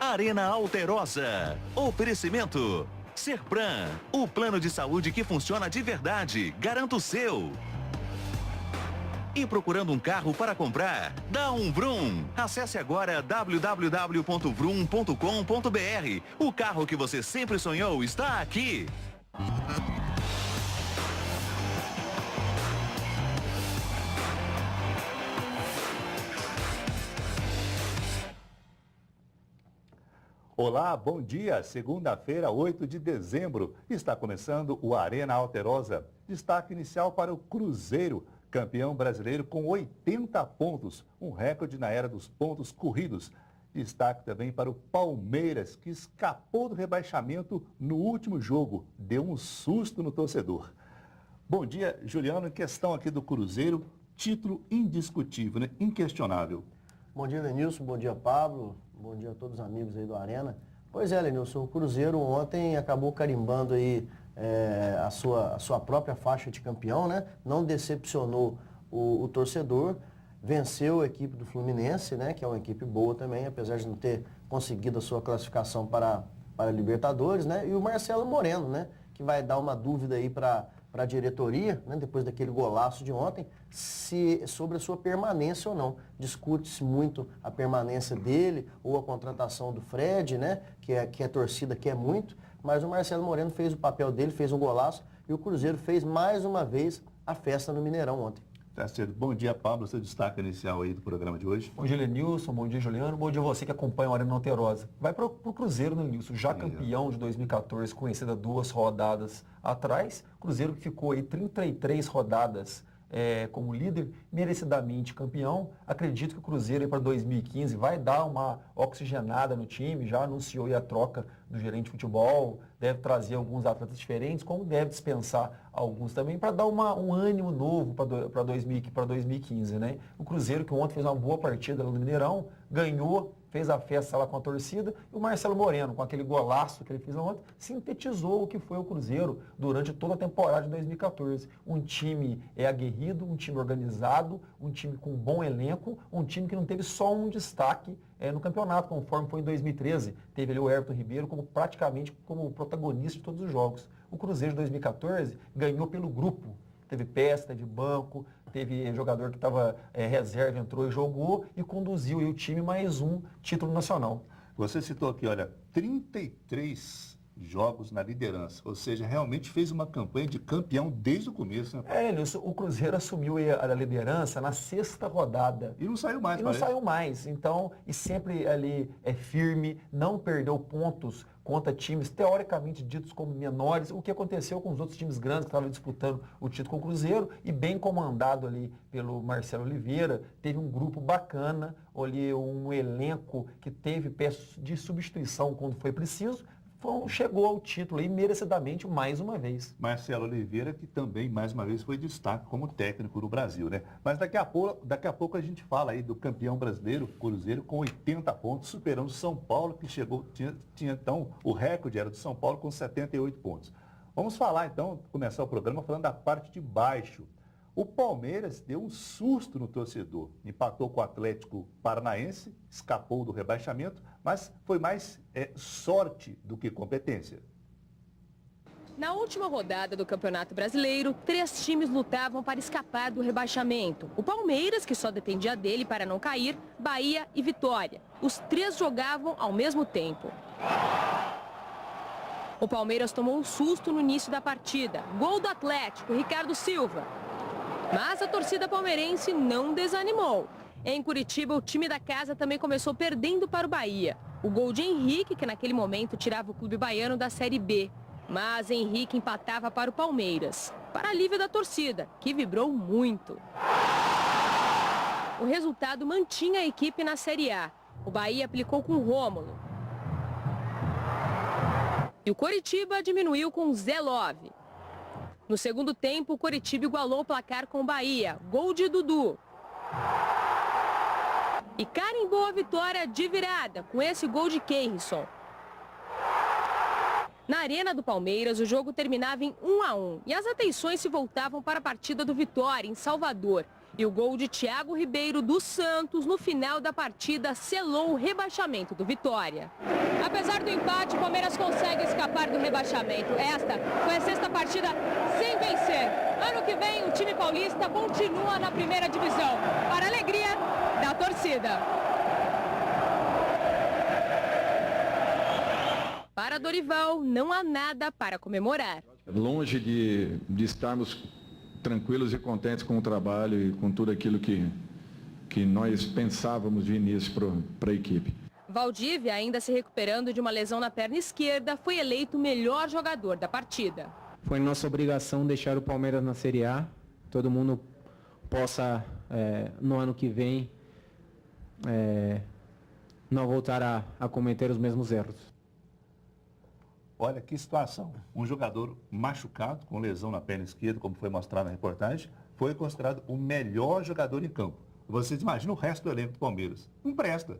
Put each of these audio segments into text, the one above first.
Arena Alterosa. Oferecimento. Serpran, o plano de saúde que funciona de verdade. Garanta o seu. E procurando um carro para comprar? Dá um Vroom. Acesse agora www.vroom.com.br. O carro que você sempre sonhou está aqui. Olá, bom dia. Segunda-feira, 8 de dezembro. Está começando o Arena Alterosa. Destaque inicial para o Cruzeiro, campeão brasileiro com 80 pontos, um recorde na era dos pontos corridos. Destaque também para o Palmeiras, que escapou do rebaixamento no último jogo. Deu um susto no torcedor. Bom dia, Juliano. Em questão aqui do Cruzeiro, título indiscutível, né? Inquestionável. Bom dia, Lenilson. Bom dia, Pablo. Bom dia a todos os amigos aí do Arena. Pois é, Lenilson, o Cruzeiro ontem acabou carimbando aí a sua própria faixa de campeão, né? Não decepcionou o torcedor, venceu a equipe do Fluminense, né? Que é uma equipe boa também, apesar de não ter conseguido a sua classificação para a Libertadores, né? E o Marcelo Moreno, né? Que vai dar uma dúvida aí para a diretoria, né, depois daquele golaço de ontem, sobre a sua permanência ou não. Discute-se muito a permanência dele ou a contratação do Fred, né, que a torcida quer muito, mas o Marcelo Moreno fez o papel dele, fez um golaço e o Cruzeiro fez mais uma vez a festa no Mineirão ontem. Tá certo. Bom dia, Pablo. Seu destaque inicial aí do programa de hoje. Bom dia, Lenilson. Bom dia, Juliano. Bom dia você que acompanha o Arena Alterosa. Vai para o Cruzeiro, né, Lenilson? Já campeão de 2014, conhecida 2 rodadas atrás. Cruzeiro que ficou aí 33 rodadas como líder, merecidamente campeão. Acredito que o Cruzeiro para 2015 vai dar uma oxigenada no time. Já anunciou aí a troca do gerente de futebol, deve trazer alguns atletas diferentes, como deve dispensar alguns também, para dar um ânimo novo para 2015, né? O Cruzeiro, que ontem fez uma boa partida lá no Mineirão, ganhou, fez a festa lá com a torcida, e o Marcelo Moreno, com aquele golaço que ele fez ontem, sintetizou o que foi o Cruzeiro durante toda a temporada de 2014. Um time aguerrido, um time organizado, um time com um bom elenco, um time que não teve só um destaque no campeonato, conforme foi em 2013. Teve ali o Everton Ribeiro praticamente como protagonista de todos os jogos. O Cruzeiro de 2014 ganhou pelo grupo. Teve peça, teve banco, teve jogador que estava reserva, entrou e jogou e conduziu o time mais um título nacional. Você citou aqui, olha, 33 jogos na liderança, ou seja, realmente fez uma campanha de campeão desde o começo, né? Nilson, o Cruzeiro assumiu a liderança na 6ª rodada. E não saiu mais. E não saiu mais, então, e sempre ali firme, não perdeu pontos contra times teoricamente ditos como menores, o que aconteceu com os outros times grandes que estavam disputando o título com o Cruzeiro, e bem comandado ali pelo Marcelo Oliveira, teve um grupo bacana, ali um elenco que teve peças de substituição quando foi preciso, chegou ao título aí merecidamente mais uma vez. Marcelo Oliveira, que também mais uma vez foi destaque como técnico no Brasil, né? Mas daqui a pouco a gente fala aí do campeão brasileiro, Cruzeiro, com 80 pontos, superando o São Paulo, que tinha então, o recorde era do São Paulo com 78 pontos. Vamos falar então, começar o programa falando da parte de baixo. O Palmeiras deu um susto no torcedor, empatou com o Atlético Paranaense, escapou do rebaixamento, mas foi mais sorte do que competência. Na última rodada do Campeonato Brasileiro, 3 times lutavam para escapar do rebaixamento. O Palmeiras, que só dependia dele para não cair, Bahia e Vitória. Os 3 jogavam ao mesmo tempo. O Palmeiras tomou um susto no início da partida. Gol do Atlético, Ricardo Silva. Mas a torcida palmeirense não desanimou. Em Curitiba, o time da casa também começou perdendo para o Bahia. O gol de Henrique, que naquele momento tirava o clube baiano da Série B. Mas Henrique empatava para o Palmeiras, para alívio da torcida, que vibrou muito. O resultado mantinha a equipe na Série A. O Bahia aplicou com Rômulo. E o Coritiba diminuiu com Zé Love. No segundo tempo, o Coritiba igualou o placar com o Bahia. Gol de Dudu. E carimbou a vitória de virada com esse gol de Keirson. Na Arena do Palmeiras, o jogo terminava em 1-1 e as atenções se voltavam para a partida do Vitória, em Salvador. E o gol de Thiago Ribeiro do Santos no final da partida selou o rebaixamento do Vitória. Apesar do empate, o Palmeiras consegue escapar do rebaixamento. Esta foi a 6ª partida sem vencer. Ano que vem, o time paulista continua na primeira divisão, para a alegria da torcida. Para Dorival, não há nada para comemorar. Longe de estarmos tranquilos e contentes com o trabalho e com tudo aquilo que nós pensávamos de início para a equipe. Valdívia, ainda se recuperando de uma lesão na perna esquerda, foi eleito o melhor jogador da partida. Foi nossa obrigação deixar o Palmeiras na Série A. Todo mundo possa, no ano que vem, não voltar a cometer os mesmos erros. Olha que situação. Um jogador machucado, com lesão na perna esquerda, como foi mostrado na reportagem, foi considerado o melhor jogador em campo. Vocês imaginam o resto do elenco do Palmeiras? Não presta.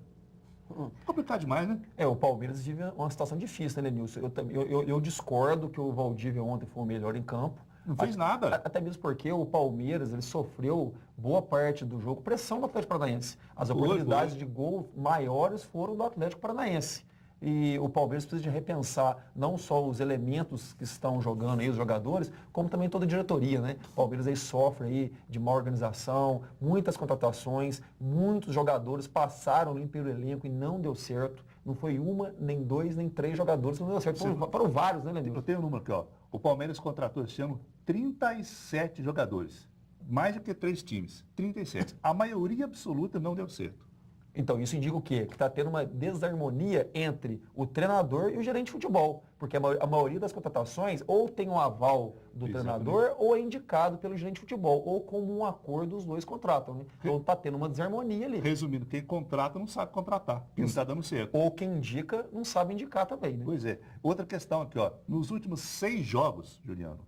Complicado demais, né? O Palmeiras vive uma situação difícil, né, Nilson? Eu discordo que o Valdívia ontem foi o melhor em campo. Não fez nada. Até mesmo porque o Palmeiras ele sofreu boa parte do jogo pressão do Atlético Paranaense. As oportunidades de gol maiores foram do Atlético Paranaense. E o Palmeiras precisa de repensar não só os elementos que estão jogando aí, os jogadores, como também toda a diretoria, né? O Palmeiras aí sofre aí de má organização, muitas contratações, muitos jogadores passaram ali pelo elenco e não deu certo. Não foi uma, nem dois, nem três jogadores que não deu certo. Foram vários, né, Lenilson? Eu tenho um número aqui, ó. O Palmeiras contratou esse ano 37 jogadores. Mais do que 3 times. 37. A maioria absoluta não deu certo. Então, isso indica o quê? Que está tendo uma desarmonia entre o treinador e o gerente de futebol. Porque a maioria das contratações ou tem um aval do treinador ou é indicado pelo gerente de futebol. Ou como um acordo os dois contratam. Né? Então, está tendo uma desarmonia ali. Resumindo, quem contrata não sabe contratar. Quem não está dando certo. Ou quem indica não sabe indicar também. Né? Pois é. Outra questão aqui, ó. Nos últimos 6 jogos, Juliano,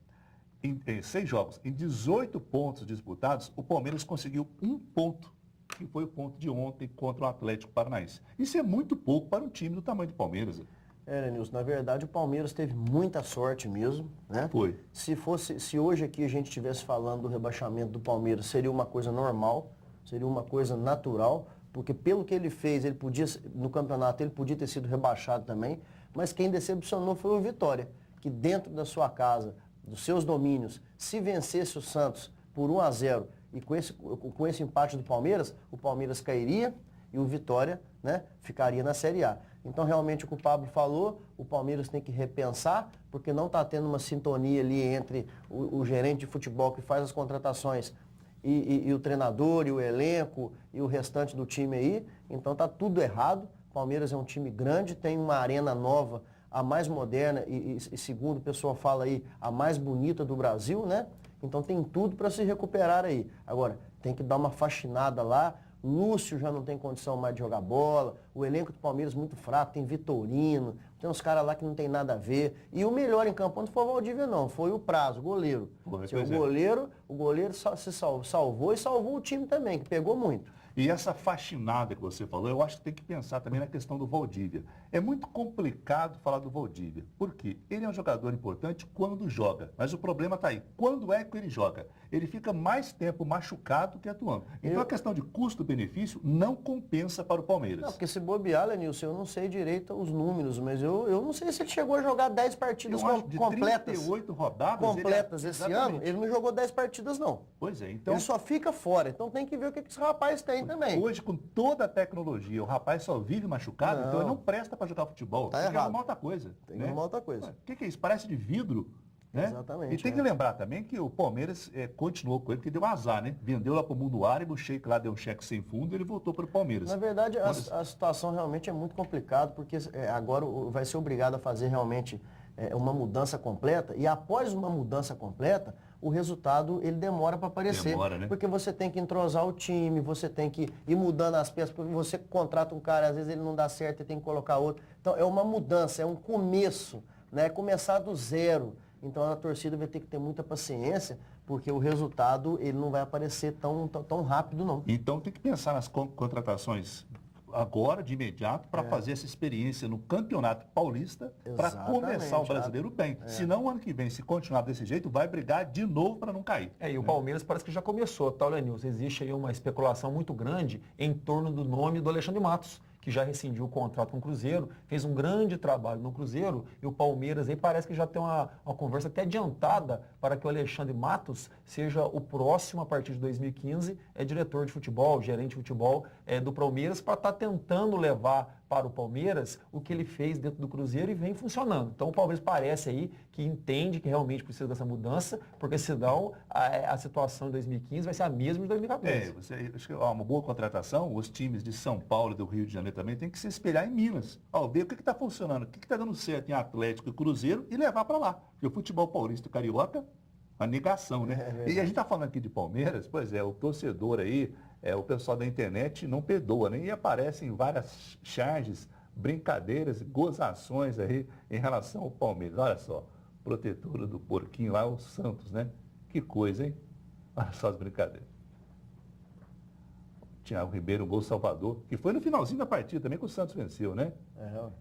em 6 jogos, em 18 pontos disputados, o Palmeiras conseguiu 1 ponto. Que foi o ponto de ontem contra o Atlético Paranaense. Isso é muito pouco para um time do tamanho do Palmeiras. Nilson, na verdade o Palmeiras teve muita sorte mesmo, né? Foi. Se hoje aqui a gente estivesse falando do rebaixamento do Palmeiras, seria uma coisa normal, seria uma coisa natural, porque pelo que ele fez, ele podia, no campeonato, ele podia ter sido rebaixado também, mas quem decepcionou foi o Vitória, que dentro da sua casa, dos seus domínios, se vencesse o Santos por 1-0, e com esse empate do Palmeiras, o Palmeiras cairia e o Vitória, né, ficaria na Série A. Então, realmente, o que o Pablo falou, o Palmeiras tem que repensar, porque não está tendo uma sintonia ali entre o gerente de futebol que faz as contratações e o treinador, e o elenco, e o restante do time aí. Então, está tudo errado. O Palmeiras é um time grande, tem uma arena nova, a mais moderna e segundo o pessoal fala aí, a mais bonita do Brasil, né? Então tem tudo para se recuperar aí. Agora, tem que dar uma faxinada lá. Lúcio já não tem condição mais de jogar bola. O elenco do Palmeiras muito fraco. Tem Vitorino. Tem uns caras lá que não tem nada a ver. E o melhor em campo não foi o Valdívia, não. Foi o Prazo, o goleiro. O goleiro se salvou e salvou o time também, que pegou muito. E essa faxinada que você falou, eu acho que tem que pensar também na questão do Valdívia. É muito complicado falar do Valdívia. Por quê? Ele é um jogador importante quando joga. Mas o problema está aí. Quando é que ele joga? Ele fica mais tempo machucado que atuando. Então a questão de custo-benefício não compensa para o Palmeiras. Não, porque se bobear, Lenilson, eu não sei direito os números, mas eu não sei se ele chegou a jogar 10 partidas completas. 38 rodadas completas esse ano, ele não jogou 10 partidas, não. Pois é, então... Ele só fica fora. Então tem que ver o que esse rapaz tem também. Hoje, com toda a tecnologia, o rapaz só vive machucado, então ele não presta para jogar futebol. Tá tem errado. que arrumar outra coisa. Tem que arrumar outra coisa. O que é isso? Parece de vidro. Né? Exatamente. E tem que lembrar também que o Palmeiras continuou com ele, porque deu azar, né? Vendeu lá para o mundo árabe, o Sheik lá deu um cheque sem fundo e ele voltou para o Palmeiras. Na verdade, a situação realmente é muito complicada, porque agora vai ser obrigado a fazer realmente uma mudança completa, e após uma mudança completa, o resultado ele demora para aparecer. Demora, né? Porque você tem que entrosar o time, você tem que ir mudando as peças, porque você contrata um cara, às vezes ele não dá certo e tem que colocar outro. Então é uma mudança, é um começo, né? Começar do zero. Então a torcida vai ter que ter muita paciência, porque o resultado ele não vai aparecer tão rápido, não. Então tem que pensar nas contratações agora, de imediato, para fazer essa experiência no Campeonato Paulista, para começar o brasileiro bem. Senão, o ano que vem, se continuar desse jeito, vai brigar de novo para não cair. E o Palmeiras parece que já começou, tá, Lenilson? Existe aí uma especulação muito grande em torno do nome do Alexandre Matos, que já rescindiu o contrato com o Cruzeiro, fez um grande trabalho no Cruzeiro, e o Palmeiras aí parece que já tem uma conversa até adiantada para que o Alexandre Matos seja o próximo, a partir de 2015, diretor de futebol, gerente de futebol do Palmeiras, para estar tentando levar para o Palmeiras o que ele fez dentro do Cruzeiro e vem funcionando. Então o Palmeiras parece aí que entende que realmente precisa dessa mudança, porque senão a situação em 2015 vai ser a mesma de 2014. Acho que uma boa contratação, os times de São Paulo e do Rio de Janeiro também tem que se espelhar em Minas. Ver o que está funcionando, o que está dando certo em Atlético e Cruzeiro e levar para lá. Porque o futebol paulista e carioca, a negação, né? E a gente está falando aqui de Palmeiras, pois é, o torcedor aí, o pessoal da internet não perdoa, né? E aparecem várias charges, brincadeiras, gozações aí em relação ao Palmeiras. Olha só, protetora do porquinho lá, o Santos, né? Que coisa, hein? Olha só as brincadeiras. Thiago Ribeiro, um gol salvador, que foi no finalzinho da partida também que o Santos venceu, né?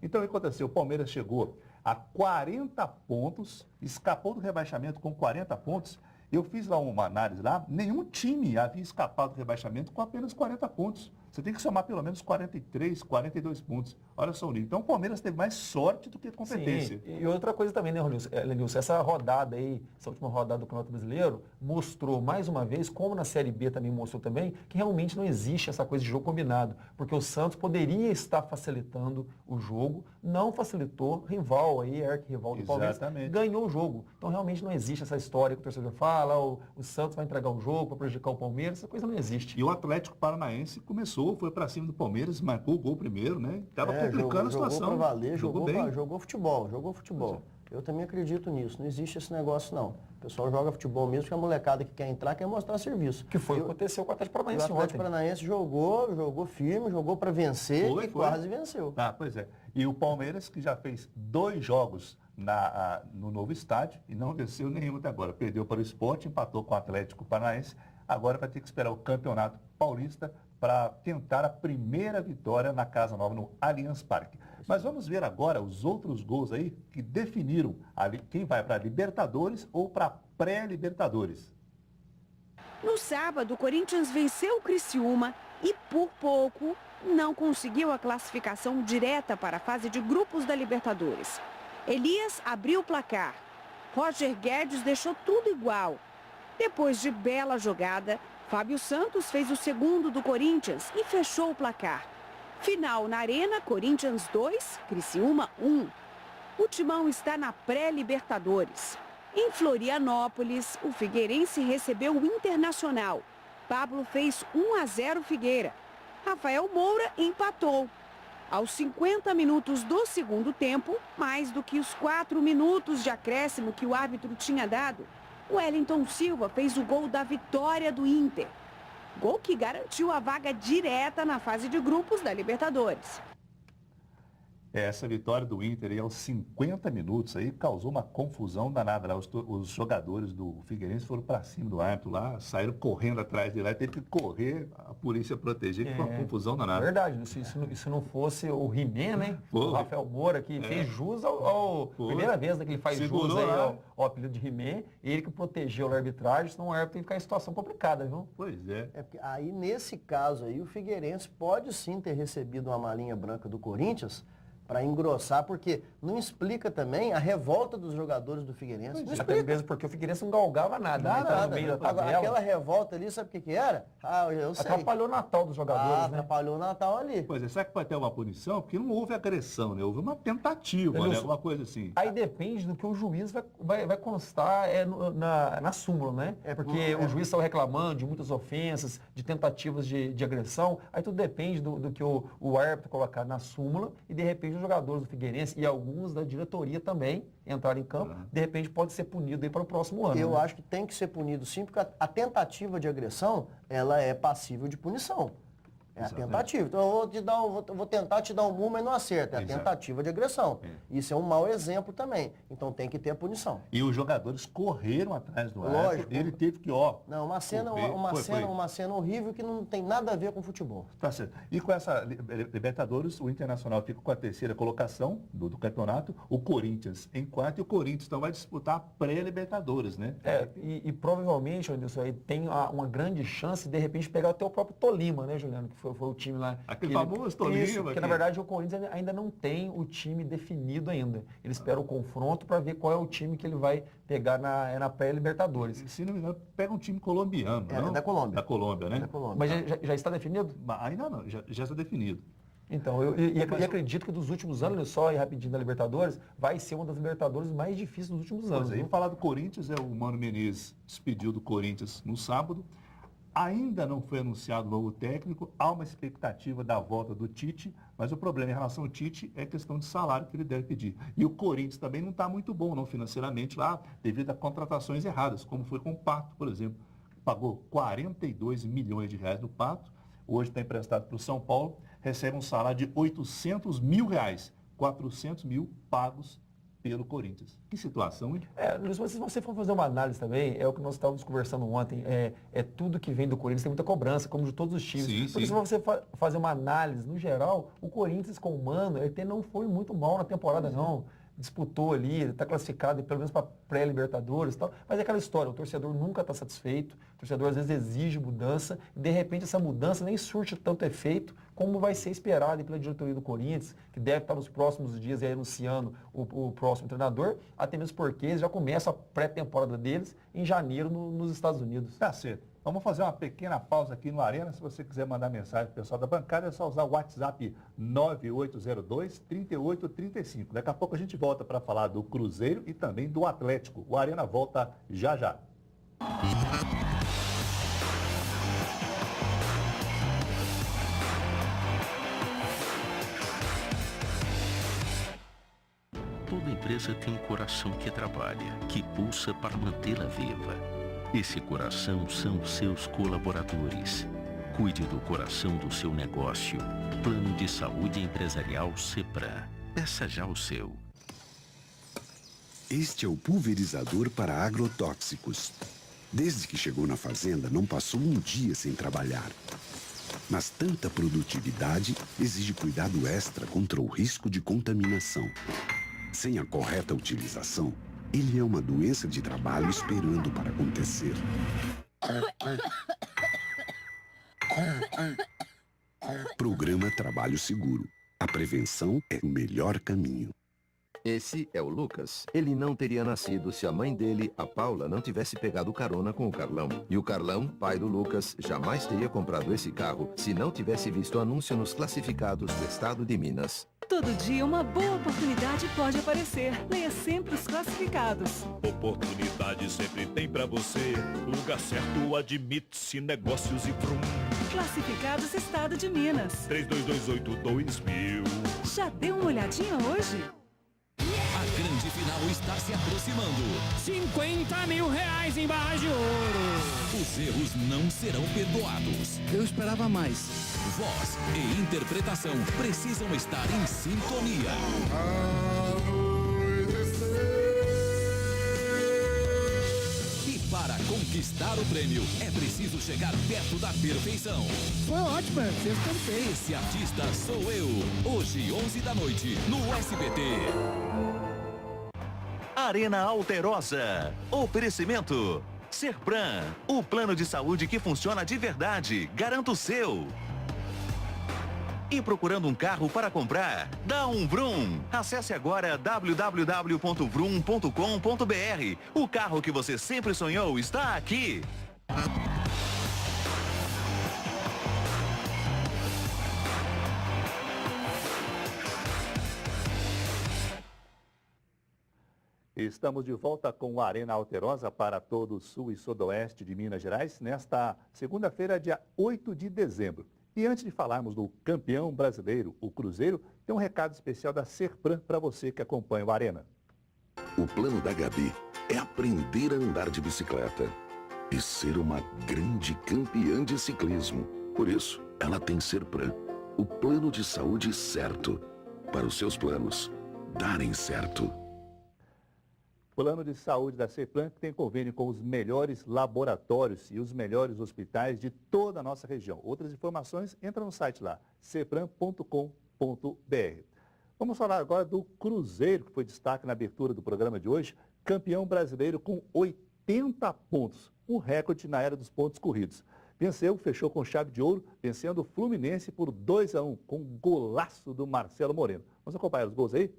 Então o que aconteceu? O Palmeiras chegou a 40 pontos, escapou do rebaixamento com 40 pontos. Eu fiz lá uma análise lá, nenhum time havia escapado do rebaixamento com apenas 40 pontos. Você tem que somar pelo menos 43, 42 pontos. Olha só o nível. Então o Palmeiras teve mais sorte do que competência. Sim, e outra coisa também, né, Lenilson? Essa rodada aí, essa última rodada do Campeonato Brasileiro, mostrou mais uma vez, como na Série B também mostrou também, que realmente não existe essa coisa de jogo combinado. Porque o Santos poderia estar facilitando o jogo, não facilitou, rival aí, arqui-rival do Palmeiras, ganhou o jogo. Então realmente não existe essa história que o torcedor fala, o Santos vai entregar o jogo para prejudicar o Palmeiras, essa coisa não existe. E o Atlético Paranaense começou, foi para cima do Palmeiras, marcou o gol primeiro, né? Estava complicando a situação. Jogou para valer, bem. jogou futebol. Eu também acredito nisso, não existe esse negócio não. O pessoal joga futebol mesmo, que a molecada que quer entrar quer mostrar serviço. Que foi o que aconteceu com o Atlético Paranaense ontem. O Atlético Paranaense jogou firme, jogou para vencer e quase venceu. Pois é. E o Palmeiras, que já fez 2 jogos no novo estádio e não venceu nenhum até agora. Perdeu para o Sport, empatou com o Atlético Paranaense. Agora vai ter que esperar o Campeonato Paulista para tentar a primeira vitória na Casa Nova, no Allianz Parque. Mas vamos ver agora os outros gols aí que definiram quem vai para a Libertadores ou para a pré-Libertadores. No sábado, o Corinthians venceu o Criciúma e, por pouco, não conseguiu a classificação direta para a fase de grupos da Libertadores. Elias abriu o placar. Roger Guedes deixou tudo igual. Depois de bela jogada, Fábio Santos fez o segundo do Corinthians e fechou o placar. Final na Arena, Corinthians 2, Criciúma 1. O Timão está na pré-Libertadores. Em Florianópolis, o Figueirense recebeu o Internacional. Pablo fez 1-0 Figueira. Rafael Moura empatou. Aos 50 minutos do segundo tempo, mais do que os 4 minutos de acréscimo que o árbitro tinha dado, Wellington Silva fez o gol da vitória do Inter. Gol que garantiu a vaga direta na fase de grupos da Libertadores. Essa vitória do Inter aí aos 50 minutos aí causou uma confusão danada lá. Os jogadores do Figueirense foram para cima do árbitro lá, saíram correndo atrás dele lá, teve que correr, a polícia proteger, que foi uma confusão danada. Verdade, se não fosse o He-Man, né? O Rafael Moura, que fez jus ao primeira vez que ele faz jus aí ao apelido de He-Man, ele que protegeu a arbitragem, senão o árbitro tem que ficar em situação complicada, viu? Pois é. Porque aí, nesse caso aí, o Figueirense pode sim ter recebido uma malinha branca do Corinthians, para engrossar, porque não explica também a revolta dos jogadores do Figueirense. Não explica. Mesmo porque o Figueirense não galgava nada. No meio da tabela. Aquela revolta ali, sabe o que era? Eu sei. Atrapalhou o Natal dos jogadores, né? Atrapalhou o Natal ali. Pois é, será que pode ter uma punição? Porque não houve agressão, né? Houve uma tentativa, né? Alguma coisa assim. Aí depende do que o juiz vai constar na súmula, né? Porque o juiz saiu reclamando de muitas ofensas, de tentativas de agressão. Aí tudo depende do que o árbitro colocar na súmula e de repente os jogadores do Figueirense e alguns da diretoria também entrarem em campo, de repente pode ser punido aí para o próximo ano. Eu acho que tem que ser punido sim, porque a tentativa de agressão, ela é passível de punição. É a tentativa. Então eu vou tentar te dar um murro, mas não acerta. É a tentativa de agressão. Isso é um mau exemplo também. Então tem que ter a punição. E os jogadores correram atrás do árbitro. Lógico. Ele teve que, Não, uma cena horrível que não tem nada a ver com futebol. Tá certo. E com essa Libertadores, o Internacional fica com a terceira colocação do campeonato, o Corinthians em quarto, e o Corinthians então vai disputar a pré-Libertadores, né? E provavelmente, Anderson, aí tem uma grande chance de repente pegar até o próprio Tolima, né, Juliano? Que foi o time lá. Aquele famoso Tolima. Isso, porque na verdade o Corinthians ainda não tem o time definido ainda. Ele espera o confronto para ver qual é o time que ele vai pegar na pré-Libertadores. Se não me engano, pega um time colombiano, não? É da Colômbia. Da Colômbia, né? Da Colômbia. Mas já está definido? Ainda não, já está definido. Então, eu acredito que dos últimos anos, só ir rapidinho da Libertadores, vai ser uma das Libertadores mais difíceis dos últimos anos. Vamos falar do Corinthians, o Mano Menezes despediu do Corinthians no sábado. Ainda não foi anunciado o novo técnico, há uma expectativa da volta do Tite, mas o problema em relação ao Tite é a questão de salário que ele deve pedir. E o Corinthians também não está muito bom, não, financeiramente lá, devido a contratações erradas, como foi com o Pato, por exemplo. Pagou 42 milhões de reais no Pato, hoje está emprestado para o São Paulo, recebe um salário de 800 mil reais, 400 mil pagos pelo Corinthians. Que situação, hein? Se você for fazer uma análise também, é o que nós estávamos conversando ontem, é tudo que vem do Corinthians, tem muita cobrança, como de todos os times. Porque se você fazer uma análise, no geral, o Corinthians com o Mano, ele não foi muito mal na temporada, não. Disputou ali, ele está classificado pelo menos para pré-Libertadores e tal, mas é aquela história, o torcedor nunca está satisfeito, o torcedor às vezes exige mudança, e de repente essa mudança nem surte tanto efeito como vai ser esperado pela diretoria do Corinthians, que deve estar nos próximos dias aí anunciando o próximo treinador, até mesmo porque eles já começam a pré-temporada deles em janeiro nos Estados Unidos. Tá certo. Vamos fazer uma pequena pausa aqui no Arena. Se você quiser mandar mensagem para o pessoal da bancada, é só usar o WhatsApp 9802-3835. Daqui a pouco a gente volta para falar do Cruzeiro e também do Atlético. O Arena volta já já. Toda empresa tem um coração que trabalha, que pulsa para mantê-la viva. Esse coração são os seus colaboradores. Cuide do coração do seu negócio. Plano de Saúde Empresarial Cepran. Peça já o seu. Este é o pulverizador para agrotóxicos. Desde que chegou na fazenda, não passou um dia sem trabalhar. Mas tanta produtividade exige cuidado extra contra o risco de contaminação. Sem a correta utilização, ele é uma doença de trabalho esperando para acontecer. Programa Trabalho Seguro. A prevenção é o melhor caminho. Esse é o Lucas. Ele não teria nascido se a mãe dele, a Paula, não tivesse pegado carona com o Carlão. E o Carlão, pai do Lucas, jamais teria comprado esse carro se não tivesse visto o anúncio nos classificados do estado de Minas. Todo dia uma boa oportunidade pode aparecer. Leia sempre os classificados. Oportunidade sempre tem pra você. O lugar certo admite-se negócios e brum. Classificados Estado de Minas. 3228-2000. Já deu uma olhadinha hoje? A grande final está se aproximando. 50 mil reais em barra de ouro. Os erros não serão perdoados. Eu esperava mais. Voz e interpretação precisam estar em sintonia. E para conquistar o prêmio, é preciso chegar perto da perfeição. Foi ótimo, fez perfeito. Esse artista sou eu. Hoje, 11 da noite, no SBT. Arena Alterosa. Oferecimento. Serpran, o plano de saúde que funciona de verdade. Garanta o seu. E procurando um carro para comprar? Dá um Vroom. Acesse agora www.vroom.com.br. O carro que você sempre sonhou está aqui. Estamos de volta com o Arena Alterosa para todo o sul e sudoeste de Minas Gerais, nesta segunda-feira, dia 8 de dezembro. E antes de falarmos do campeão brasileiro, o Cruzeiro, tem um recado especial da Serpran para você que acompanha o Arena. O plano da Gabi é aprender a andar de bicicleta e ser uma grande campeã de ciclismo. Por isso, ela tem Serpran, o plano de saúde certo, para os seus planos darem certo. Plano de saúde da Serpran, que tem convênio com os melhores laboratórios e os melhores hospitais de toda a nossa região. Outras informações, entra no site lá, serpran.com.br. Vamos falar agora do Cruzeiro, que foi destaque na abertura do programa de hoje, campeão brasileiro com 80 pontos, um recorde na era dos pontos corridos. Venceu, fechou com chave de ouro, vencendo o Fluminense por 2-1, com um golaço do Marcelo Moreno. Vamos acompanhar os gols aí?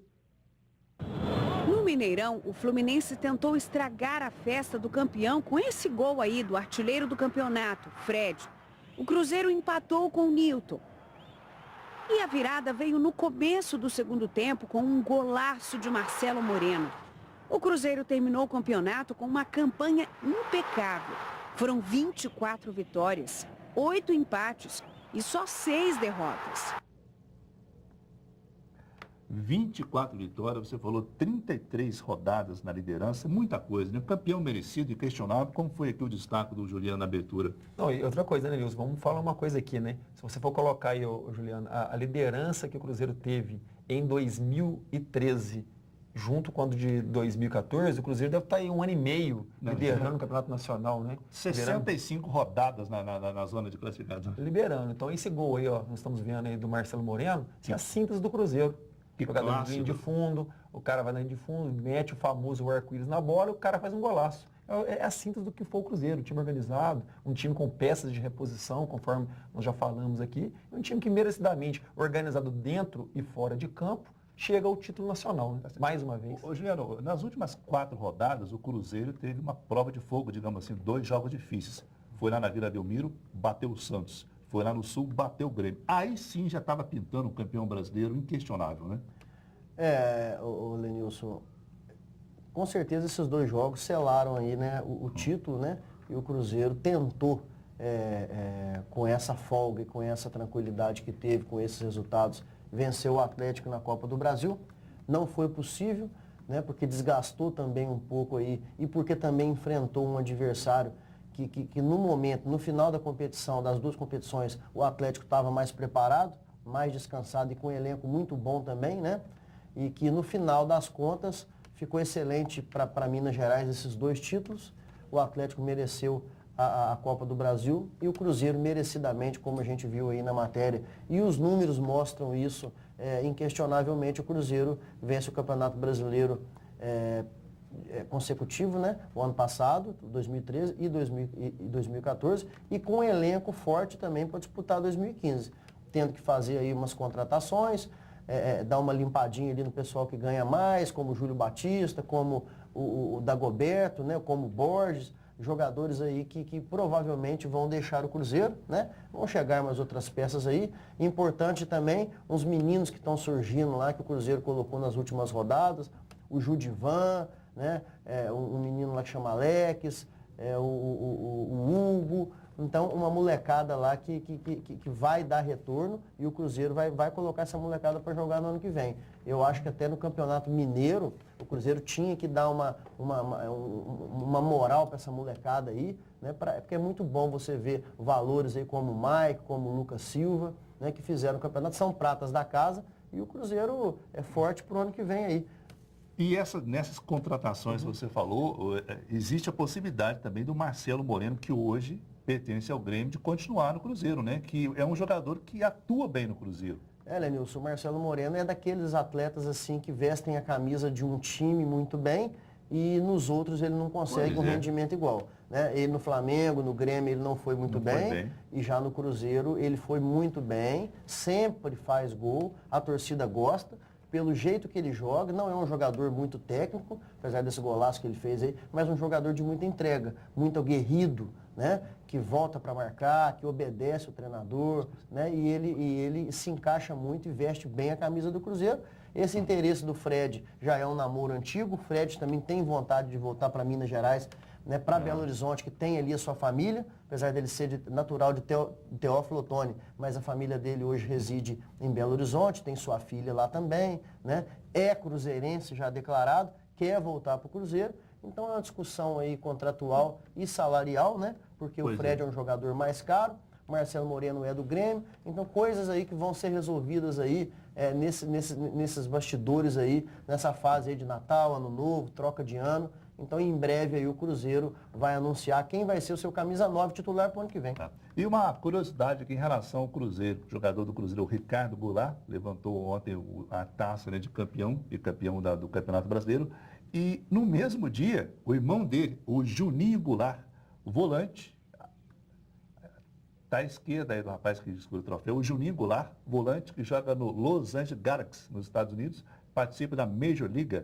No Mineirão, o Fluminense tentou estragar a festa do campeão com esse gol aí do artilheiro do campeonato, Fred. O Cruzeiro empatou com o Nilton. E a virada veio no começo do segundo tempo com um golaço de Marcelo Moreno. O Cruzeiro terminou o campeonato com uma campanha impecável. Foram 24 vitórias, 8 empates e só 6 derrotas. 24 vitórias, você falou 33 rodadas na liderança, muita coisa, né? Campeão merecido e questionável, como foi aqui o destaque do Juliano na abertura? Não, e outra coisa, né, Nilson? Vamos falar uma coisa aqui, né? Se você for colocar aí, Juliano, a liderança que o Cruzeiro teve em 2013, junto com a de 2014, o Cruzeiro deve estar aí 1 ano e meio liderando o Campeonato Nacional, né? 65 rodadas na zona de classificação. Liberando. Então, esse gol aí, ó, nós estamos vendo aí do Marcelo Moreno, é a síntese do Cruzeiro. Jogador de linha de fundo, o cara vai na linha de fundo, mete o famoso arco-íris na bola e o cara faz um golaço. É a síntese do que foi o Cruzeiro, um time organizado, um time com peças de reposição, conforme nós já falamos aqui, um time que merecidamente, organizado dentro e fora de campo, chega ao título nacional, né? Mais uma vez. Ô, Juliano, nas últimas 4 rodadas, o Cruzeiro teve uma prova de fogo, digamos assim, 2 jogos difíceis. Foi lá na Vila Belmiro, bateu o Santos. Foi lá no Sul, bateu o Grêmio. Aí sim já estava pintando um campeão brasileiro inquestionável, né? O Lenilson, com certeza esses 2 jogos selaram aí, né, o título, né? E o Cruzeiro tentou, com essa folga e com essa tranquilidade que teve, com esses resultados, vencer o Atlético na Copa do Brasil. Não foi possível, né? Porque desgastou também um pouco aí e porque também enfrentou um adversário que no momento, no final da competição, das 2 competições, o Atlético estava mais preparado, mais descansado e com um elenco muito bom também, né? E que no final das contas ficou excelente para Minas Gerais esses 2 títulos. O Atlético mereceu a Copa do Brasil e o Cruzeiro merecidamente, como a gente viu aí na matéria. E os números mostram isso, inquestionavelmente o Cruzeiro vence o Campeonato Brasileiro consecutivo, né? O ano passado, 2013 e 2014, e com um elenco forte também para disputar 2015, tendo que fazer aí umas contratações, dar uma limpadinha ali no pessoal que ganha mais, como o Júlio Batista, como o Dagoberto, né? Como o Borges, jogadores aí que provavelmente vão deixar o Cruzeiro, né? Vão chegar mais outras peças aí. Importante também, uns meninos que estão surgindo lá, que o Cruzeiro colocou nas últimas rodadas, o Judivan, né? Um menino lá que chama Alex, o Hugo. Então, uma molecada lá que vai dar retorno e o Cruzeiro vai colocar essa molecada para jogar no ano que vem. Eu acho que até no Campeonato Mineiro, o Cruzeiro tinha que dar uma moral para essa molecada aí, né? Porque é muito bom você ver valores aí como o Mike, como o Lucas Silva, né? Que fizeram o campeonato, são pratas da casa e o Cruzeiro é forte para o ano que vem aí. E nessas contratações que você falou, existe a possibilidade também do Marcelo Moreno, que hoje pertence ao Grêmio, de continuar no Cruzeiro, né? Que é um jogador que atua bem no Cruzeiro. Lenilson, o Marcelo Moreno é daqueles atletas assim que vestem a camisa de um time muito bem e nos outros ele não consegue um rendimento igual, né? Ele no Flamengo, no Grêmio ele não foi muito bem e já no Cruzeiro ele foi muito bem, sempre faz gol, a torcida gosta. Pelo jeito que ele joga, não é um jogador muito técnico, apesar desse golaço que ele fez aí, mas um jogador de muita entrega, muito aguerrido, né? Que volta para marcar, que obedece o treinador, né? E ele se encaixa muito e veste bem a camisa do Cruzeiro. Esse interesse do Fred já é um namoro antigo, o Fred também tem vontade de voltar para Minas Gerais, né? Para Belo Horizonte, que tem ali a sua família, apesar dele ser natural de Teófilo Otoni, mas a família dele hoje reside em Belo Horizonte, tem sua filha lá também, né? É cruzeirense já declarado, quer voltar para o Cruzeiro, então é uma discussão aí contratual e salarial, né? Porque o Fred é um jogador mais caro, Marcelo Moreno é do Grêmio, então coisas aí que vão ser resolvidas aí nesses bastidores aí, nessa fase aí de Natal, Ano Novo, troca de ano. Então, em breve aí o Cruzeiro vai anunciar quem vai ser o seu camisa 9 titular para o ano que vem. E uma curiosidade aqui em relação ao Cruzeiro. O jogador do Cruzeiro, o Ricardo Goulart, levantou ontem a taça, né, de campeão e campeão do Campeonato Brasileiro. E no mesmo dia, o irmão dele, o Juninho Goulart, o volante, está à esquerda aí do rapaz que disputa o troféu, o Juninho Goulart, volante que joga no Los Angeles Galaxy, nos Estados Unidos, participa da Major League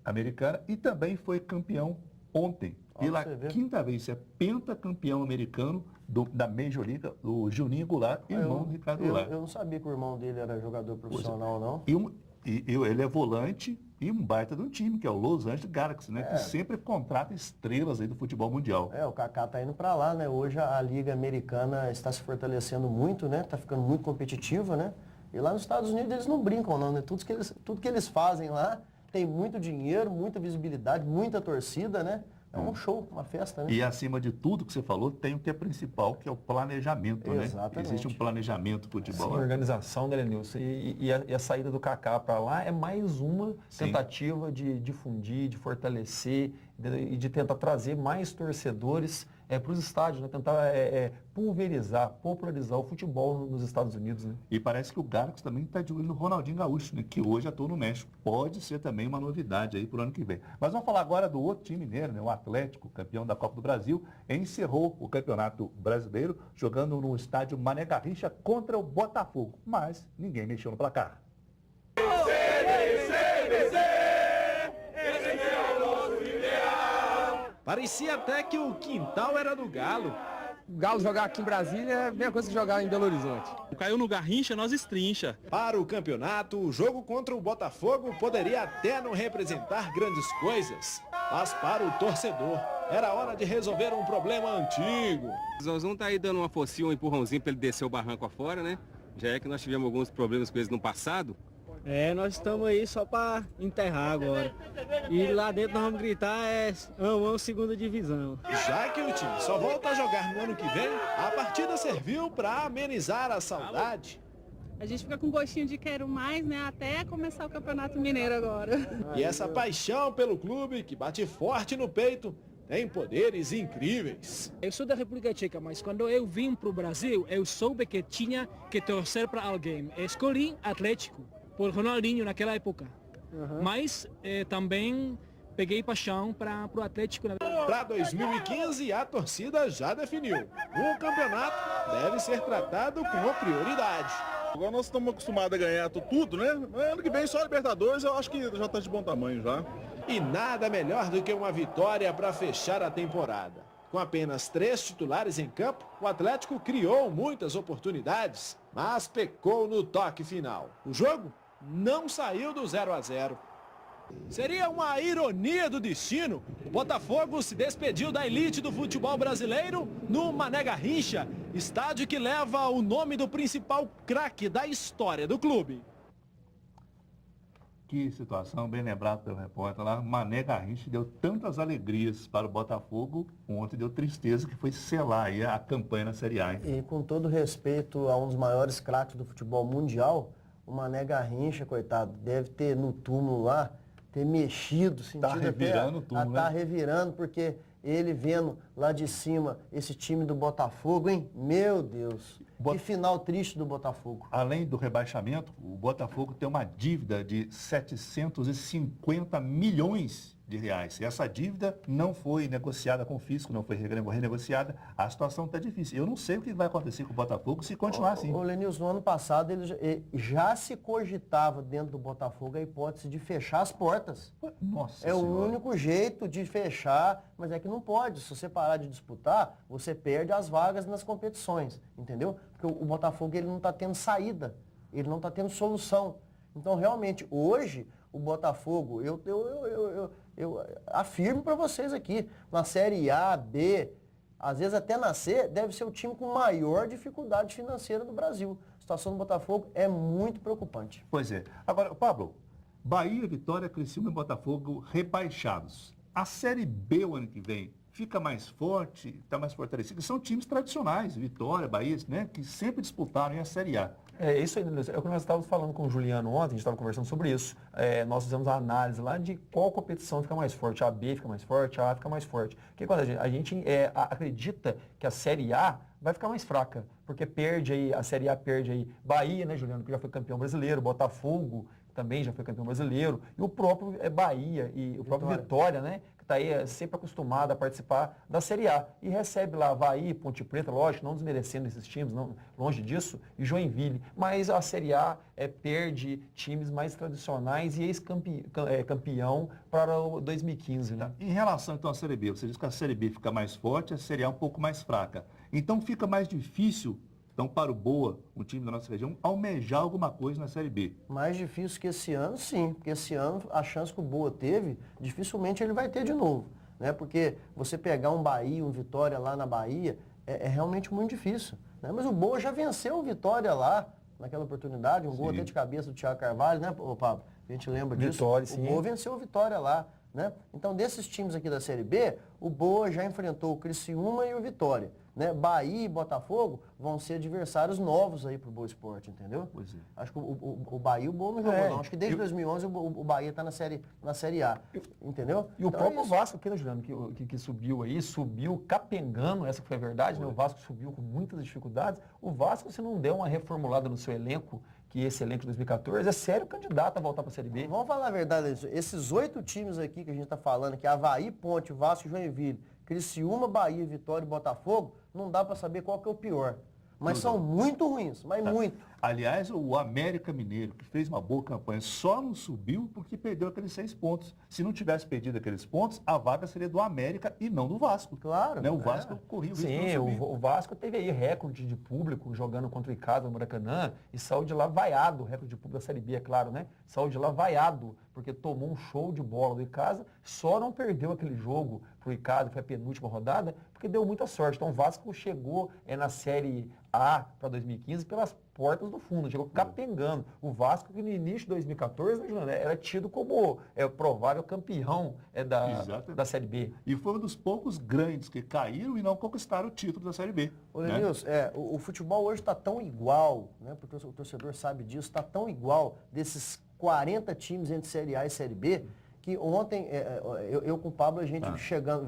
americana e também foi campeão ontem. Pela quinta vez, é pentacampeão americano da Major League, o Juninho Goulart, irmão do Ricardo Goulart. Eu não sabia que o irmão dele era jogador profissional, não. Ele é volante e um baita de um time, que é o Los Angeles Galaxy, né? Que sempre contrata estrelas aí do futebol mundial. O Kaká tá indo para lá, né? Hoje a Liga Americana está se fortalecendo muito, né? Tá ficando muito competitiva, né? E lá nos Estados Unidos eles não brincam, não, né? Tudo que eles fazem lá tem muito dinheiro, muita visibilidade, muita torcida, né? É um show, uma festa, né? E acima de tudo que você falou, tem o que é principal, que é o planejamento, né? Exatamente. Existe um planejamento do futebol. Sim, organização, né, Lenilson? E a saída do Kaká para lá é mais uma tentativa de difundir, de fortalecer e de tentar trazer mais torcedores para os estádios, né? Tentar pulverizar, popularizar o futebol nos Estados Unidos, né? E parece que o Galaxy também está de olho no Ronaldinho Gaúcho, né? Que hoje atua no México. Pode ser também uma novidade aí para o ano que vem. Mas vamos falar agora do outro time mineiro, né? O Atlético, campeão da Copa do Brasil, encerrou o Campeonato Brasileiro jogando no estádio Mané Garrincha contra o Botafogo. Mas ninguém mexeu no placar. Parecia até que o quintal era do Galo. O Galo jogar aqui em Brasília é a mesma coisa que jogar em Belo Horizonte. Caiu no Garrincha, nós estrincha. Para o campeonato, o jogo contra o Botafogo poderia até não representar grandes coisas. Mas para o torcedor, era hora de resolver um problema antigo. O Zonzão tá aí dando uma forcinha, um empurrãozinho para ele descer o barranco afora, né? Já é que nós tivemos alguns problemas com eles no passado. Nós estamos aí só para enterrar agora. E lá dentro nós vamos gritar, amo segunda divisão. Já que o time só volta a jogar no ano que vem, a partida serviu para amenizar a saudade. A gente fica com gostinho de quero mais, né? Até começar o Campeonato Mineiro agora. E essa paixão pelo clube, que bate forte no peito, tem poderes incríveis. Eu sou da República Tcheca, mas quando eu vim para o Brasil, eu soube que tinha que torcer para alguém. Escolhi Atlético. Por Ronaldinho naquela época. Mas também peguei paixão para o Atlético. Para 2015, a torcida já definiu. O campeonato deve ser tratado com prioridade. Agora nós estamos acostumados a ganhar tudo, né? Ano que vem só a Libertadores, eu acho que já está de bom tamanho já. E nada melhor do que uma vitória para fechar a temporada. Com apenas 3 titulares em campo, o Atlético criou muitas oportunidades, mas pecou no toque final. O jogo não saiu do 0-0. Seria uma ironia do destino. O Botafogo se despediu da elite do futebol brasileiro no Mané Garrincha, estádio que leva o nome do principal craque da história do clube. Que situação, bem lembrado pelo repórter lá. Mané Garrincha deu tantas alegrias para o Botafogo, ontem deu tristeza, que foi selar aí a campanha na Série A. Hein? E com todo respeito a um dos maiores craques do futebol mundial, o Mané Garrincha, coitado, deve ter no túmulo lá, ter mexido, sentido tá revirando até, tudo, né? Tá revirando, porque ele vendo lá de cima esse time do Botafogo, hein? Meu Deus, que final triste do Botafogo. Além do rebaixamento, o Botafogo tem uma dívida de 750 milhões de reais. E essa dívida não foi negociada com o fisco, não foi renegociada. A situação está difícil. Eu não sei o que vai acontecer com o Botafogo se continuar assim. Ô Lenilson, no ano passado ele já se cogitava dentro do Botafogo a hipótese de fechar as portas. Nossa Senhora. O único jeito de fechar, mas é que não pode. Se você parar de disputar, você perde as vagas nas competições, entendeu? Porque o Botafogo ele não está tendo saída, ele não está tendo solução. Então, realmente, hoje, o Botafogo, eu afirmo para vocês aqui, na Série A, B, às vezes até na C, deve ser o time com maior dificuldade financeira do Brasil. A situação do Botafogo é muito preocupante. Pois é. Agora, Pablo, Bahia, Vitória, Criciúma e Botafogo rebaixados. A Série B o ano que vem fica mais forte, está mais fortalecido. São times tradicionais, Vitória, Bahia, né, que sempre disputaram a Série A. É isso aí, é o que nós estávamos falando com o Juliano ontem, a gente estava conversando sobre isso. Nós fizemos a análise lá de qual competição fica mais forte. A B fica mais forte, a A fica mais forte. Porque quando a gente acredita que a Série A vai ficar mais fraca, porque perde aí, a Série A perde aí Bahia, né, Juliano, que já foi campeão brasileiro, Botafogo também já foi campeão brasileiro, e o próprio Bahia e o próprio Vitória, né, que está aí sempre acostumado a participar da Série A. E recebe lá Avaí, Ponte Preta, lógico, não desmerecendo esses times, não, longe disso, e Joinville. Mas a Série A perde times mais tradicionais e ex-campeão para o 2015. Né? Em relação então à Série B, você diz que a Série B fica mais forte, a Série A um pouco mais fraca. Então fica mais difícil, então, para o Boa, um time da nossa região, almejar alguma coisa na Série B. Mais difícil que esse ano, sim. Porque esse ano, a chance que o Boa teve, dificilmente ele vai ter de novo. Né? Porque você pegar um Bahia, um Vitória lá na Bahia, é realmente muito difícil. Né? Mas o Boa já venceu o Vitória lá, naquela oportunidade. Um gol até de cabeça do Thiago Carvalho, né, Pablo? A gente lembra disso. Vitória, sim. O Boa venceu o Vitória lá. Né? Então, desses times aqui da Série B, o Boa já enfrentou o Criciúma e o Vitória. Né? Bahia e Botafogo vão ser adversários novos aí pro Boa Esporte, entendeu? Pois é. Acho que o Bahia, o Boa não jogou, não. Acho que desde 2011 o Bahia está na série A, entendeu? E o próprio Vasco aqui, né, Juliano, que subiu aí, subiu capengando, essa que foi a verdade, né? O Vasco subiu com muitas dificuldades. O Vasco, se não der uma reformulada no seu elenco, que esse elenco de 2014 é sério candidato a voltar para a Série B. Vamos falar a verdade, esses 8 times aqui que a gente está falando, que é Avaí, Ponte, Vasco e Joinville, Criciúma, Bahia, Vitória e Botafogo, não dá para saber qual que é o pior. Mas são muito ruins, mas muito. Aliás, o América Mineiro, que fez uma boa campanha, só não subiu porque perdeu aqueles 6 pontos. Se não tivesse perdido aqueles pontos, a vaga seria do América e não do Vasco. Claro. Né? O Vasco corria o risco de não subir. O Vasco teve aí recorde de público jogando contra o Icasa no Maracanã e saiu de lá vaiado, recorde de público da Série B, é claro, né? Saiu de lá vaiado, porque tomou um show de bola do Icasa, só não perdeu aquele jogo pro Icasa, foi a penúltima rodada, porque deu muita sorte. Então o Vasco chegou na Série A para 2015 pelas portas do fundo, chegou capengando. O Vasco, que no início de 2014, né, Juliano, era tido como provável campeão da Série B. E foi um dos poucos grandes que caíram e não conquistaram o título da Série B. Ô, Lenilson, o futebol hoje está tão igual, né, porque o torcedor sabe disso, está tão igual desses 40 times entre Série A e Série B, que ontem, eu com o Pablo, a gente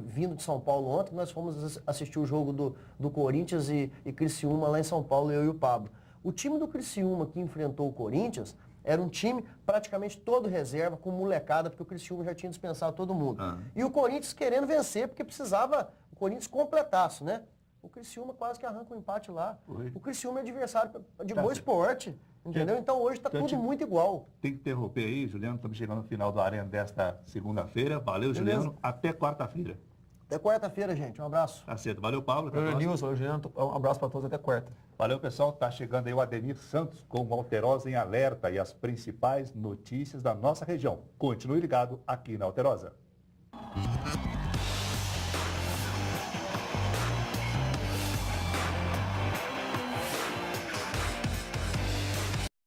vindo de São Paulo ontem, nós fomos assistir o jogo do Corinthians e Criciúma lá em São Paulo, eu e o Pablo. O time do Criciúma que enfrentou o Corinthians era um time praticamente todo reserva, com molecada, porque o Criciúma já tinha dispensado todo mundo. E o Corinthians querendo vencer, porque precisava o Corinthians completaço, né? O Criciúma quase que arranca um empate lá. O Criciúma é adversário de Boa Esporte. Entendeu? Então hoje está tudo muito igual. Tem que interromper aí, Juliano. Estamos chegando no final do Arena desta segunda-feira. Valeu, Juliano. Até quarta-feira. Até quarta-feira, gente. Um abraço. Tá certo. Valeu, Pablo. Valeu, Nilson. Juliano. Um abraço para todos. Até quarta. Valeu, pessoal. Tá chegando aí o Ademir Santos com o Alterosa em Alerta e as principais notícias da nossa região. Continue ligado aqui na Alterosa.